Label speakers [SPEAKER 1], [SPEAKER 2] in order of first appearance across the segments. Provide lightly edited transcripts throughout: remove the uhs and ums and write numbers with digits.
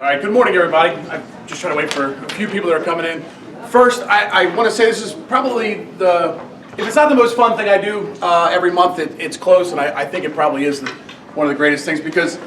[SPEAKER 1] All right, good morning, everybody. I'm just trying to wait for a few people that are coming in. First, I want to say this is probably if it's not the most fun thing I do every month, it's close, and I think it probably is one of the greatest things because,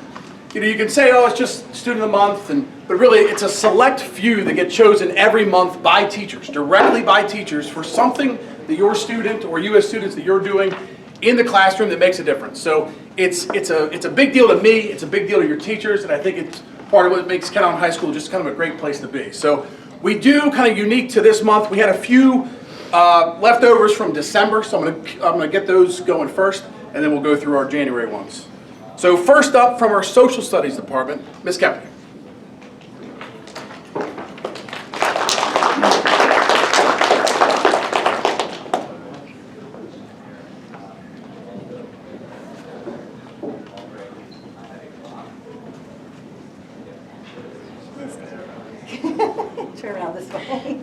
[SPEAKER 1] you know, you can say, oh, it's just student of the month, but really it's a select few that get chosen every month by teachers, directly by teachers, for something that your student or you as students that you're doing in the classroom that makes a difference. So it's a big deal to me, it's a big deal to your teachers, and I think it's part of what makes Kennesaw High School just kind of a great place to be. So we do, kind of unique to this month, we had a few leftovers from December, so I'm gonna get those going first, and then we'll go through our January ones. So first up, from our Social Studies Department, Ms. Kepley.
[SPEAKER 2] Turn around this way.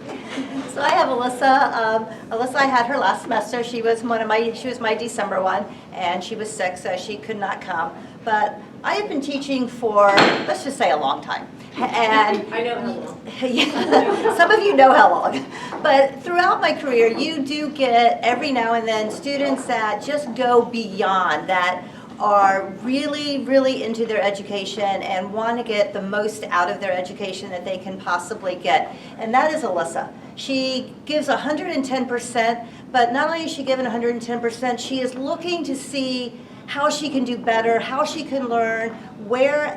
[SPEAKER 2] So I have Alyssa. Alyssa, I had her last semester. She was my December one, and she was sick, so she could not come. But I have been teaching for, let's just say, a long time. And
[SPEAKER 3] I know how long.
[SPEAKER 2] Yeah, some of you know how long. But throughout my career, you do get every now and then students that just go beyond that, are really, really into their education and want to get the most out of their education that they can possibly get. And that is Alyssa. She gives 110%, but not only is she giving 110%, she is looking to see how she can do better, how she can learn, where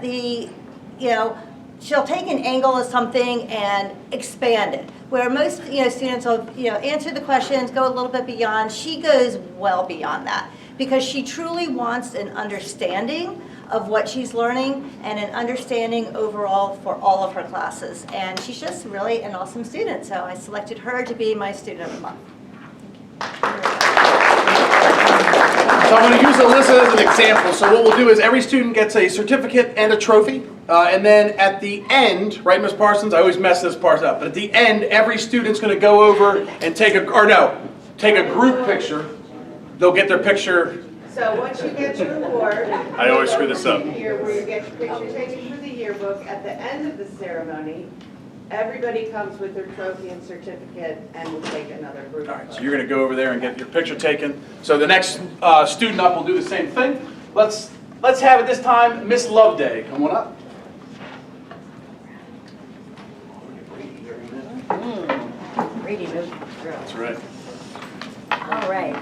[SPEAKER 2] she'll take an angle of something and expand it. Where most students will answer the questions, go a little bit beyond, she goes well beyond that, because she truly wants an understanding of what she's learning and an understanding overall for all of her classes. And she's just really an awesome student, so I selected her to be my student of the month.
[SPEAKER 1] So I'm going to use Alyssa as an example. So what we'll do is every student gets a certificate and a trophy. And then at the end, right, Ms. Parsons? I always mess this part up. But at the end, every student's going to go over and take a group picture. They'll get their picture.
[SPEAKER 3] So once you get your award,
[SPEAKER 1] I always screw this up.
[SPEAKER 3] Here, where you get your picture taken for the yearbook, at the end of the ceremony, everybody comes with their trophy and certificate, and we'll take another group.
[SPEAKER 1] All right, so you're going to go over there and get your picture taken. So the next student up will do the same thing. Let's have it this time, Miss Loveday. Come on up.
[SPEAKER 4] Brady knows the drill.
[SPEAKER 1] That's right.
[SPEAKER 4] All right.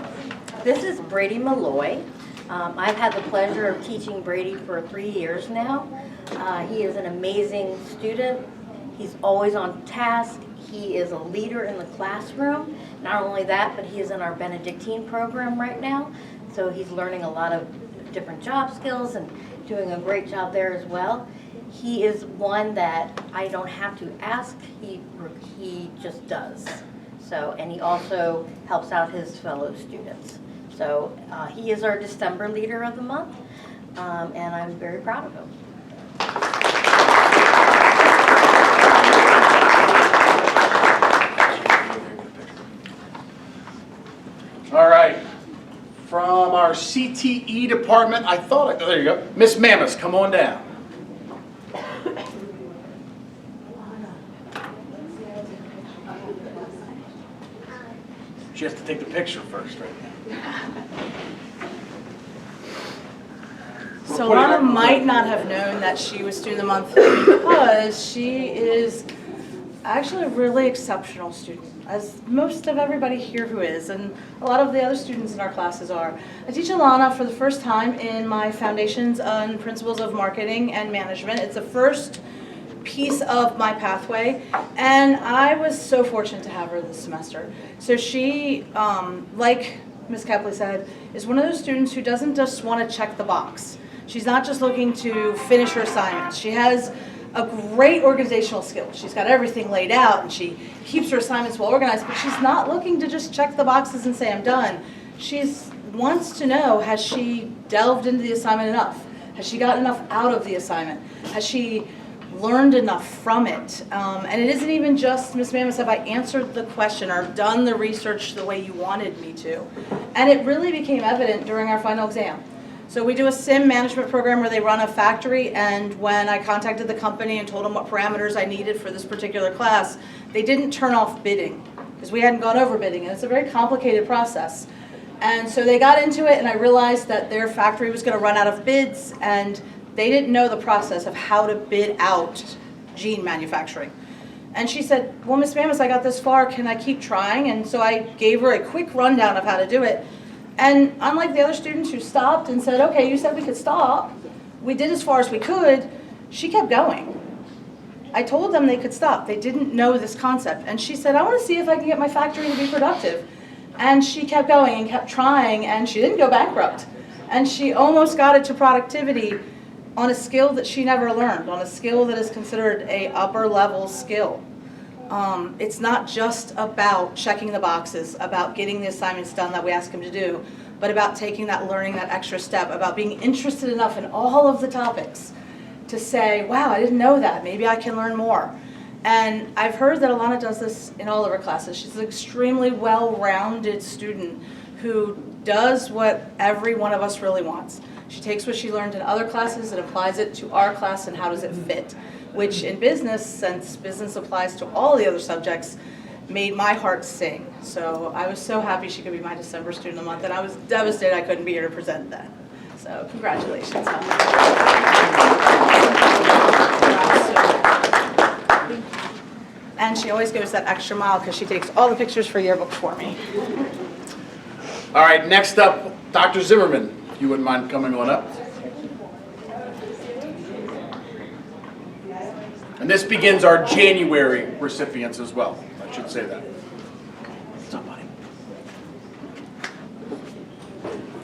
[SPEAKER 4] This is Brady Malloy. I've had the pleasure of teaching Brady for 3 years now. He is an amazing student. He's always on task. He is a leader in the classroom. Not only that, but he is in our Benedictine program right now. So he's learning a lot of different job skills and doing a great job there as well. He is one that I don't have to ask, he just does. So, and he also helps out his fellow students. So he is our December leader of the month, and I'm very proud of him.
[SPEAKER 1] All right. From our CTE department, there you go. Miss Mammoth, come on down. She has to take the picture first, right?
[SPEAKER 5] So Lana might not have known that she was Student of the Month because she is actually a really exceptional student, as most of everybody here who is, and a lot of the other students in our classes are. I teach Alana for the first time in my Foundations and Principles of Marketing and Management. It's the first piece of my pathway, and I was so fortunate to have her this semester. So she, like Ms. Kepley said, is one of those students who doesn't just want to check the box. She's not just looking to finish her assignments. She has a great organizational skill. She's got everything laid out and she keeps her assignments well organized, but she's not looking to just check the boxes and say, I'm done. She wants to know, has she delved into the assignment enough? Has she gotten enough out of the assignment? Has she learned enough from it? And it isn't even just, Ms. Mammoth, have I answered the question or done the research the way you wanted me to? And it really became evident during our final exam. So we do a sim management program where they run a factory, and when I contacted the company and told them what parameters I needed for this particular class, they didn't turn off bidding because we hadn't gone over bidding, and it's a very complicated process. And so they got into it, and I realized that their factory was going to run out of bids, and they didn't know the process of how to bid out jean manufacturing. And she said, well, Miss Mamis, I got this far, can I keep trying? And so I gave her a quick rundown of how to do it. And unlike the other students who stopped and said, okay, you said we could stop, we did as far as we could, she kept going. I told them they could stop. They didn't know this concept. And she said, I want to see if I can get my factory to be productive. And she kept going and kept trying, and she didn't go bankrupt. And she almost got it to productivity on a skill that she never learned, on a skill that is considered a upper level skill. It's not just about checking the boxes, about getting the assignments done that we ask them to do, but about taking that learning, that extra step, about being interested enough in all of the topics to say, wow, I didn't know that, maybe I can learn more. And I've heard that Alana does this in all of her classes. She's an extremely well-rounded student who does what every one of us really wants. She takes what she learned in other classes and applies it to our class, and how does it fit? Which in business, since business applies to all the other subjects, made my heart sing. So I was so happy she could be my December Student of the Month, and I was devastated I couldn't be here to present that. So congratulations. And she always goes that extra mile because she takes all the pictures for yearbook for me.
[SPEAKER 1] All right, next up, Dr. Zimmerman, if you wouldn't mind coming on up. And this begins our January recipients as well. I should say that. What's up, buddy?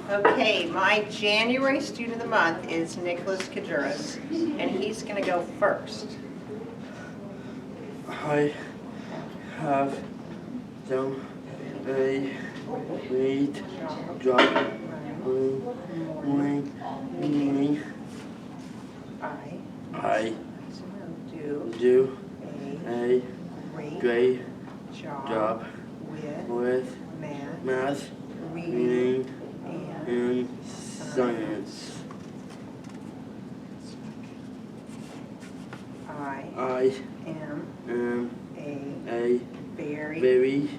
[SPEAKER 6] Okay, my January Student of the Month is Nicholas Kajuras, and he's going to go first.
[SPEAKER 7] I have done a great job winning. I do a great job with math, reading, and science. I am a very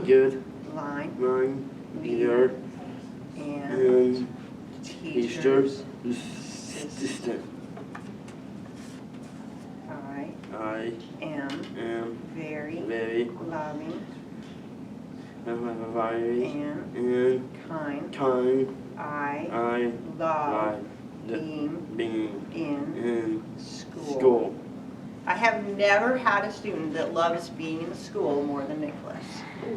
[SPEAKER 7] good line leader and teacher assistant. I am very loving and kind. I love being in school.
[SPEAKER 6] I have never had a student that loves being in school more than Nicholas.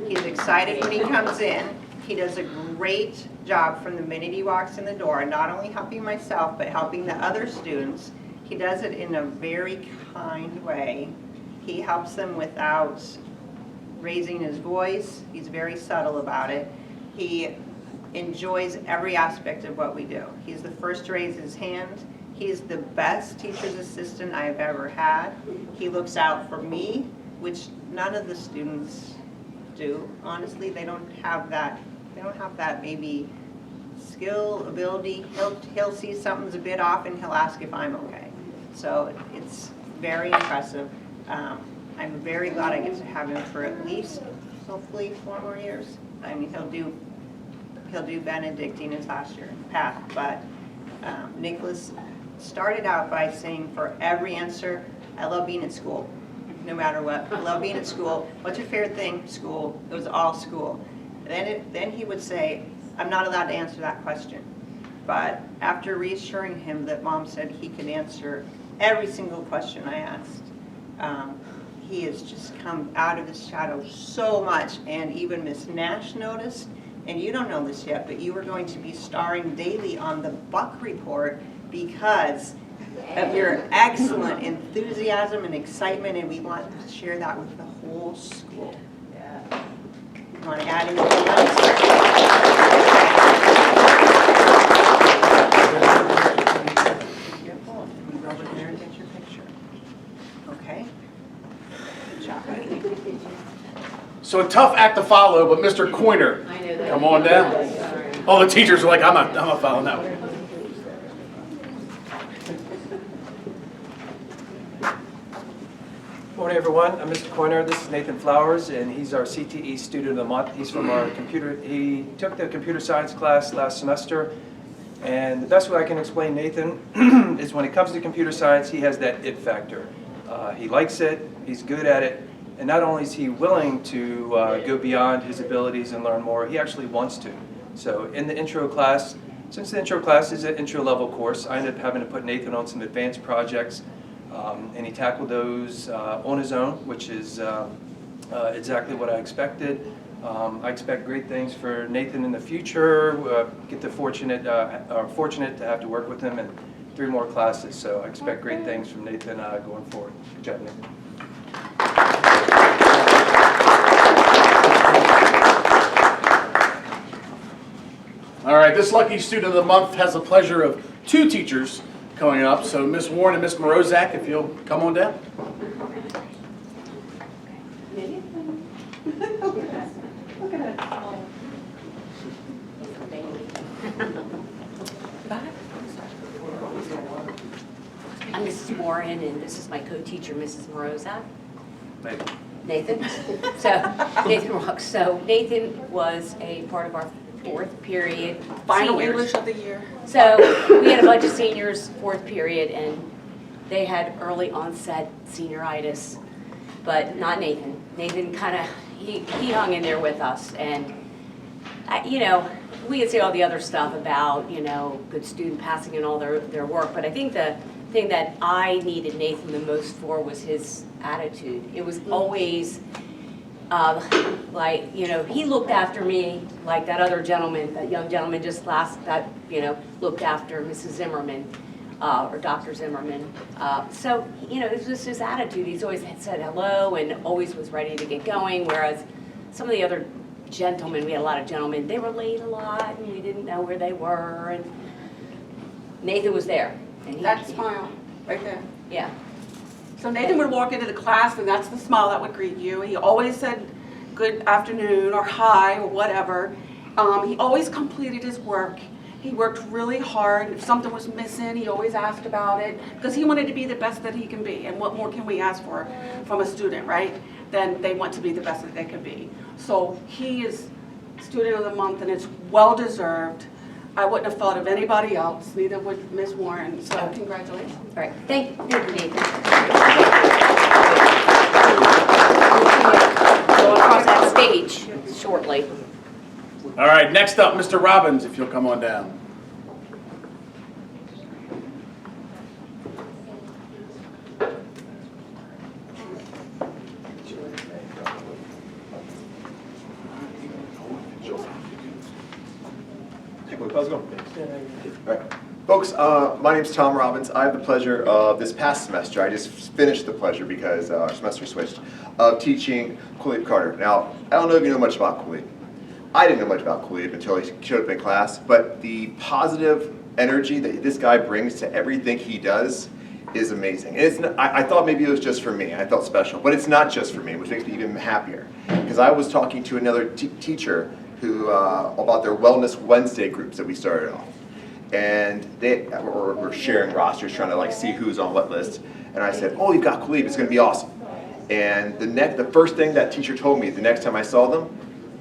[SPEAKER 6] He's excited when he comes in. He does a great job from the minute he walks in the door, not only helping myself, but helping the other students. He does it in a very kind way. He helps them without raising his voice. He's very subtle about it. He enjoys every aspect of what we do. He's the first to raise his hand. He's the best teacher's assistant I have ever had. He looks out for me, which none of the students do. Honestly, they don't have that. They don't have that maybe skill, ability. He'll see something's a bit off and he'll ask if I'm okay. So it's very impressive. I'm very glad I get to have him for at least, hopefully, 4 more years. I mean, he'll do Benedictine his last year in Path, but Nicholas started out by saying for every answer, I love being at school, no matter what. I love being at school. What's your favorite thing? School. It was all school. Then he would say, I'm not allowed to answer that question. But after reassuring him that Mom said he could answer every single question I asked, he has just come out of his shadow so much. And even Miss Nash noticed, and you don't know this yet, but you are going to be starring daily on the Buck Report because of your excellent enthusiasm and excitement, and we want to share that with the whole school. You want to add anything else? Beautiful. You go over there and get your picture. Okay. Good job.
[SPEAKER 1] So a tough act to follow, but Mr. Coiner, come on down. All the teachers are like, I'm not following that one.
[SPEAKER 8] Morning, everyone. I'm Mr. Coiner. This is Nathan Flowers, and he's our CTE Student of the Month. He's from our computer. He took the computer science class last semester, and the best way I can explain Nathan is when it comes to computer science, he has that it factor. He likes it. He's good at it. And not only is he willing to go beyond his abilities and learn more, he actually wants to. So in the intro class, since the intro class is an intro level course, I ended up having to put Nathan on some advanced projects, and he tackled those on his own, which is exactly what I expected. I expect great things for Nathan in the future. Get the fortunate to have to work with him in 3 more classes, so I expect great things from Nathan going forward. Good job, Nathan.
[SPEAKER 1] All right, this lucky student of the month has the pleasure of 2 teachers coming up. So Miss Warren and Miss Morozak, if you'll come on down.
[SPEAKER 9] I'm Mrs. Warren, and this is my co-teacher, Mrs. Morozak.
[SPEAKER 8] Nathan.
[SPEAKER 9] Nathan. So Nathan rocks. So Nathan was a part of our 4th period.
[SPEAKER 5] Final
[SPEAKER 9] seniors.
[SPEAKER 5] English of the year.
[SPEAKER 9] So we had a bunch of seniors, 4th period, and they had early onset senioritis, but not Nathan. Nathan kind of, he hung in there with us, and you know, we could say all the other stuff about, you know, good student passing and all their work, but I think the thing that I needed Nathan the most for was his attitude. It was always like, you know, he looked after me like that other gentleman, that young gentleman just looked after Mrs. Zimmerman, or Dr. Zimmerman. So, you know, it was just his attitude. He's always said hello and always was ready to get going, whereas some of the other gentlemen, we had a lot of gentlemen, they were late a lot and we didn't know where they were, and Nathan was there. And
[SPEAKER 5] That smile, right there.
[SPEAKER 9] Yeah.
[SPEAKER 5] So Nathan would walk into the class, and that's the smile that would greet you. He always said good afternoon or hi or whatever. He always completed his work. He worked really hard. If something was missing, he always asked about it because he wanted to be the best that he can be. And what more can we ask for from a student, right? Then they want to be the best that they can be. So he is Student of the Month, and it's well deserved. I wouldn't have thought of anybody else, neither would Ms. Warren, so congratulations.
[SPEAKER 9] All right, thank you, Nathan. Go across that stage shortly.
[SPEAKER 1] All right, next up, Mr. Robbins, if you'll come on down.
[SPEAKER 10] How's it going? All right. Folks, my name's Tom Robbins. I have the pleasure of this past semester, I just finished the pleasure because our semester switched, of teaching Kulib Carter. Now, I don't know if you know much about Kulib. I didn't know much about Kulib until he showed up in class, but the positive energy that this guy brings to everything he does is amazing. And it's not, I thought maybe it was just for me, I felt special, but it's not just for me, which makes me even happier. Because I was talking to another teacher who about their Wellness Wednesday groups that we started off. And they were sharing rosters, trying to like see who's on what list. And I said, oh, you've got Kulib, it's gonna be awesome. And the first thing that teacher told me the next time I saw them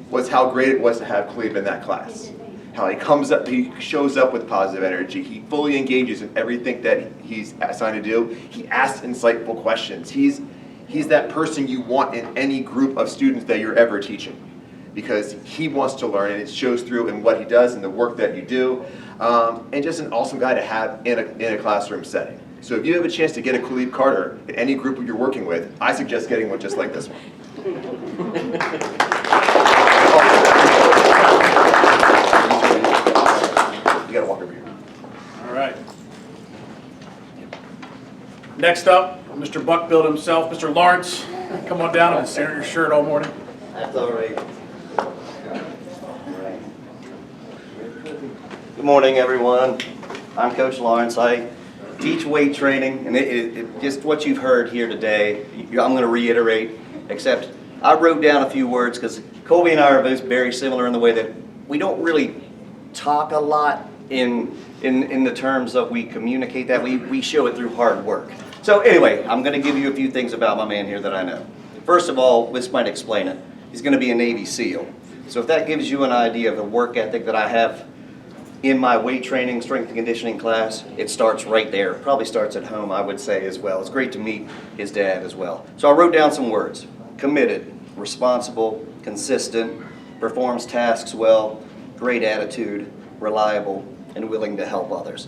[SPEAKER 10] was how great it was to have Kulib in that class. How he comes up, he shows up with positive energy. He fully engages in everything that he's assigned to do. He asks insightful questions. He's that person you want in any group of students that you're ever teaching, because he wants to learn, and it shows through in what he does and the work that you do. And just an awesome guy to have in a classroom setting. So if you have a chance to get a Kulib Carter in any group you're working with, I suggest getting one just like this one. You gotta walk over here.
[SPEAKER 1] All right. Next up, Mr. Buckbill himself, Mr. Lawrence. Come on down. I've been staring at your shirt all morning.
[SPEAKER 11] That's all right. Good morning, everyone. I'm Coach Lawrence. I teach weight training, and it just what you've heard here today, I'm going to reiterate, except I wrote down a few words because Colby and I are both very similar in the way that we don't really talk a lot in the terms of we communicate that. We show it through hard work. So anyway, I'm going to give you a few things about my man here that I know. First of all, this might explain it. He's going to be a Navy SEAL. So if that gives you an idea of the work ethic that I have in my weight training, strength and conditioning class, it starts right there. Probably starts at home, I would say, as well. It's great to meet his dad as well. So I wrote down some words. Committed, responsible, consistent, performs tasks well, great attitude, reliable, and willing to help others.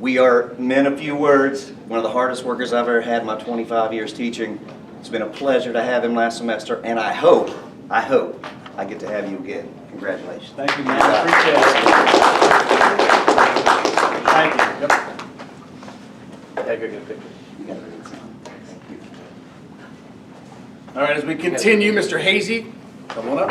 [SPEAKER 11] We are men of few words, one of the hardest workers I've ever had in my 25 years teaching. It's been a pleasure to have him last semester, and I hope I get to have you again. Congratulations.
[SPEAKER 8] Thank you, man. Appreciate it. Thank you. Yep. Yeah, go get a picture.
[SPEAKER 1] All right, as we continue, Mr. Hazy, come on up.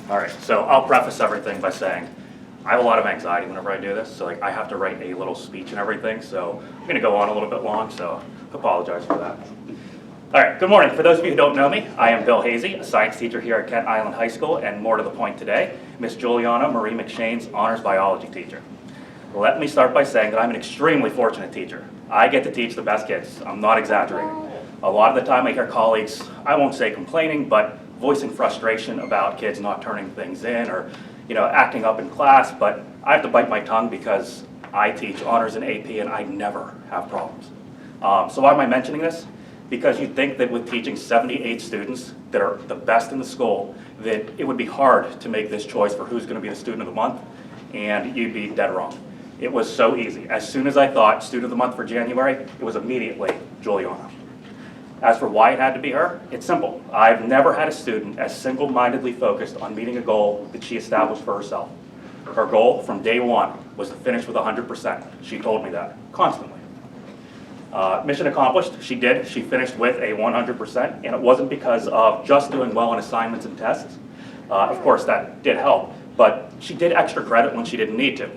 [SPEAKER 12] All right, so I'll preface everything by saying I have a lot of anxiety whenever I do this, so like I have to write a little speech and everything, so I'm gonna go on a little bit long, so I apologize for that. All right, good morning. For those of you who don't know me, I am Bill Hazy, a science teacher here at Kent Island High School, and more to the point today, Miss Juliana Marie McShane's honors biology teacher. Let me start by saying that I'm an extremely fortunate teacher. I get to teach the best kids. I'm not exaggerating. A lot of the time I hear colleagues, I won't say complaining, but voicing frustration about kids not turning things in or, acting up in class, but I have to bite my tongue because I teach honors and AP and I never have problems. So why am I mentioning this? Because you'd think that with teaching 78 students that are the best in the school, that it would be hard to make this choice for who's gonna be the student of the month, and you'd be dead wrong. It was so easy. As soon as I thought student of the month for January, it was immediately Juliana. As for why it had to be her, it's simple. I've never had a student as single-mindedly focused on meeting a goal that she established for herself. Her goal from day one was to finish with 100%. She told me that constantly. Mission accomplished, she did. She finished with a 100%, and it wasn't because of just doing well on assignments and tests. Of course, that did help, but she did extra credit when she didn't need to.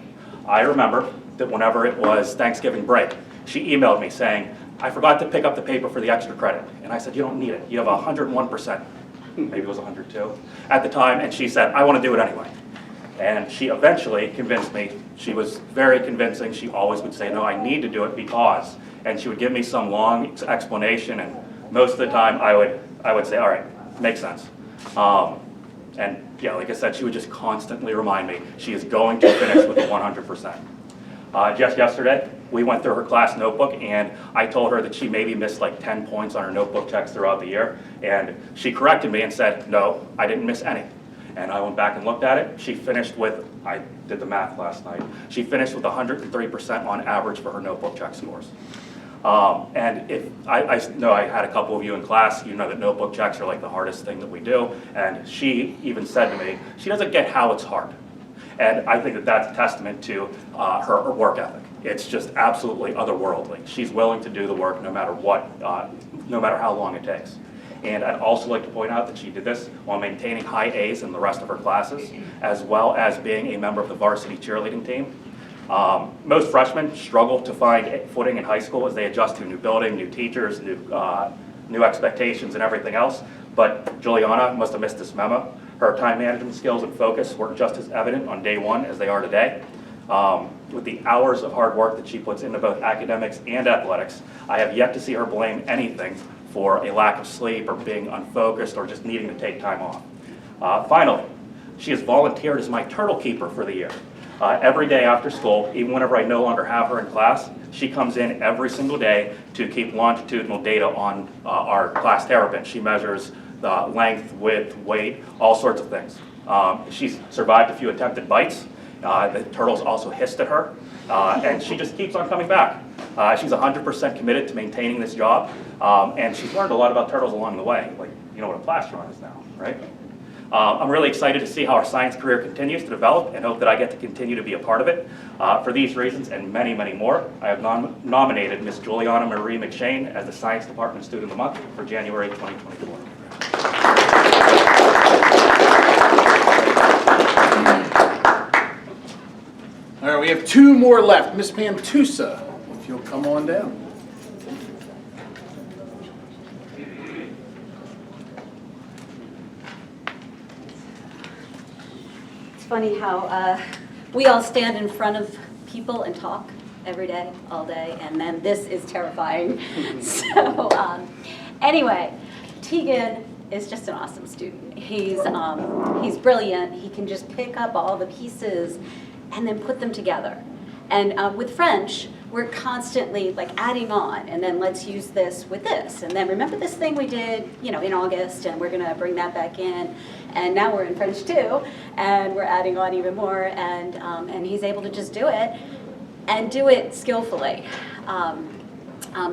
[SPEAKER 12] I remember that whenever it was Thanksgiving break, she emailed me saying, I forgot to pick up the paper for the extra credit. And I said, you don't need it. You have 101%. Maybe it was 102 at the time. And she said, I want to do it anyway. And she eventually convinced me. She was very convincing. She always would say, no, I need to do it because. And she would give me some long explanation. And most of the time I would say, all right, makes sense. And yeah, like I said, she would just constantly remind me she is going to finish with a 100%. Just yesterday, we went through her class notebook and I told her that she maybe missed like 10 points on her notebook checks throughout the year. And she corrected me and said, no, I didn't miss any. And I went back and looked at it. She finished with, I did the math last night, she finished with 103% on average for her notebook check scores. And if I know I had a couple of you in class, you know that notebook checks are like the hardest thing that we do. And she even said to me, she doesn't get how it's hard. And I think that that's a testament to her work ethic. It's just absolutely otherworldly. She's willing to do the work no matter what, no matter how long it takes. And I'd also like to point out that she did this while maintaining high A's in the rest of her classes, as well as being a member of the varsity cheerleading team. Most freshmen struggle to find footing in high school as they adjust to a new building, new teachers, new expectations and everything else. But Juliana must have missed this memo. Her time management skills and focus were just as evident on day one as they are today. With the hours of hard work that she puts into both academics and athletics, I have yet to see her blame anything for a lack of sleep or being unfocused or just needing to take time off. Finally, she has volunteered as my turtle keeper for the year. Every day after school, even whenever I no longer have her in class, she comes in every single day to keep longitudinal data on our class terrapin. She measures the length, width, weight, all sorts of things. She's survived a few attempted bites. The turtles also hissed at her, and she just keeps on coming back. She's 100% committed to maintaining this job, and she's learned a lot about turtles along the way. Like, you know what a plastron is now, right? I'm really excited to see how our science career continues to develop and hope that I get to continue to be a part of it. For these reasons and many, many more, I have nominated Ms. Juliana Marie McShane as the Science Department Student of the Month for January 2024.
[SPEAKER 1] All right, we have two more left. Miss Pantusa, if you'll come on down.
[SPEAKER 13] funny how we all stand in front of people and talk every day, all day, and then this is terrifying. So anyway, Tegan is just an awesome student. He's brilliant. He can just pick up all the pieces and then put them together. And with French, we're constantly like adding on, and then let's use this with this, and then remember this thing we did, in August, and we're gonna bring that back in, and now we're in French too, and we're adding on even more, and he's able to just do it, and do it skillfully,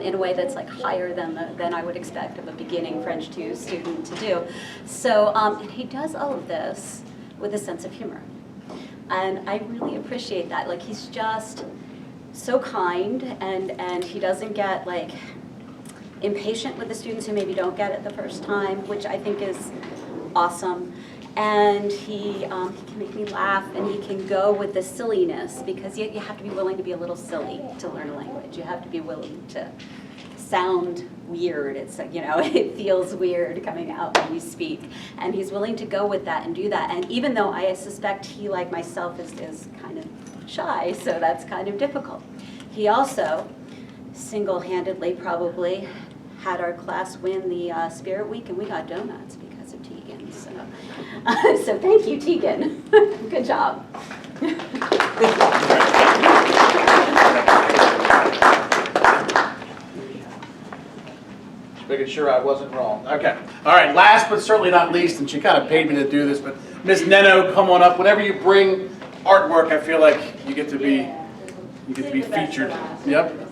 [SPEAKER 13] in a way that's like higher than I would expect of a beginning French 2 student to do. So, and he does all of this with a sense of humor, and I really appreciate that. Like, he's just so kind, and he doesn't get like impatient with the students who maybe don't get it the first time, which I think is awesome. And he can make me laugh, and he can go with the silliness, because you have to be willing to be a little silly to learn a language. You have to be willing to sound weird. It's it feels weird coming out when you speak, and he's willing to go with that and do that. And even though I suspect he, like myself, is kind of shy, so that's kind of difficult. He also single-handedly probably had our class win the Spirit Week, and we got donuts because of Tegan. So, so thank you, Tegan. Good job.
[SPEAKER 1] Making sure I wasn't wrong. Okay. All right. Last but certainly not least, and she kind of paid me to do this, but Miss Neno, come on up. Whenever you bring artwork, I feel like you get to be featured. Yep.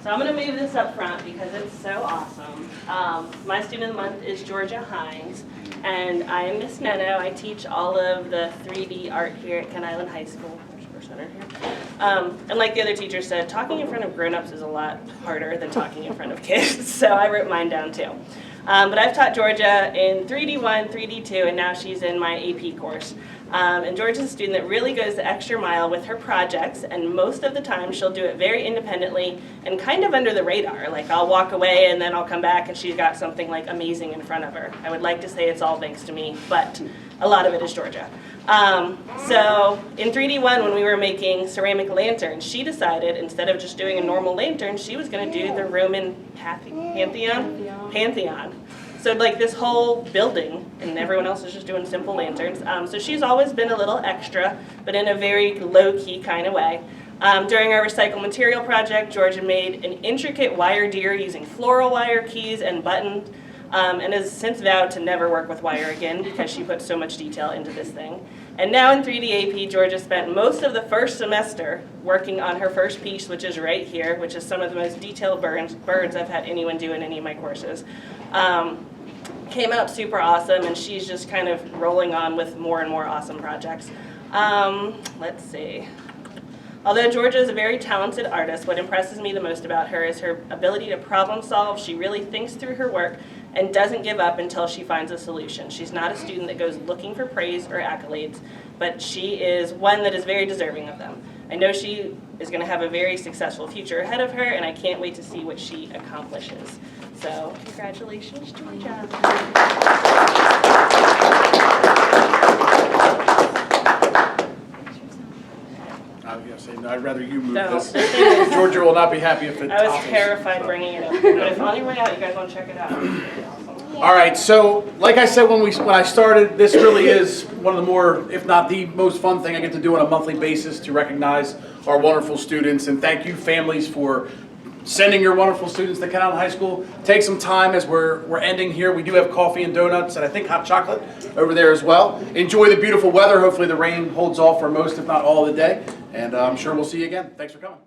[SPEAKER 14] So I'm going to move this up front because it's so awesome. My student of the month is Georgia Hines, and I am Miss Neno. I teach all of the 3D art here at Kent Island High School. And like the other teacher said, talking in front of grown-ups is a lot harder than talking in front of kids, so I wrote mine down too. But I've taught Georgia in 3D1, 3D2, and now she's in my AP course. And Georgia's a student that really goes the extra mile with her projects, and most of the time she'll do it very independently and kind of under the radar. Like, I'll walk away and then I'll come back and she's got something like amazing in front of her. I would like to say it's all thanks to me, but a lot of it is Georgia. So in 3D1, when we were making ceramic lanterns, she decided instead of just doing a normal lantern, she was going to do the Roman Pantheon. So like this whole building, and everyone else is just doing simple lanterns. So she's always been a little extra, but in a very low-key kind of way. During our recycled material project, Georgia made an intricate wire deer using floral wire, keys, and buttons, and has since vowed to never work with wire again because she put so much detail into this thing. And now in 3D AP, Georgia spent most of the first semester working on her first piece, which is right here, which is some of the most detailed birds I've had anyone do in any of my courses. Came out super awesome, and she's just kind of rolling on with more and more awesome projects. Let's see. Although Georgia is a very talented artist, what impresses me the most about her is her ability to problem solve. She really thinks through her work and doesn't give up until she finds a solution. She's not a student that goes looking for praise or accolades, but she is one that is very deserving of them. I know she is going to have a very successful future ahead of her, and I can't wait to see what she accomplishes. So, congratulations, Georgia.
[SPEAKER 1] I was gonna say, no, I'd rather you move
[SPEAKER 14] No,
[SPEAKER 1] this.
[SPEAKER 14] the thing is,
[SPEAKER 1] Georgia will not be happy if it
[SPEAKER 14] I was
[SPEAKER 1] topples.
[SPEAKER 14] terrified bringing it up, but if on your way out, you guys want to check it out.
[SPEAKER 1] All right, so like I said when I started, this really is one of the more, if not the most fun thing I get to do on a monthly basis to recognize our wonderful students. And thank you, families, for sending your wonderful students to Kent Island High School. Take some time as we're ending here. We do have coffee and donuts and I think hot chocolate over there as well. Enjoy the beautiful weather. Hopefully the rain holds off for most, if not all of the day. And I'm sure we'll see you again. Thanks for coming.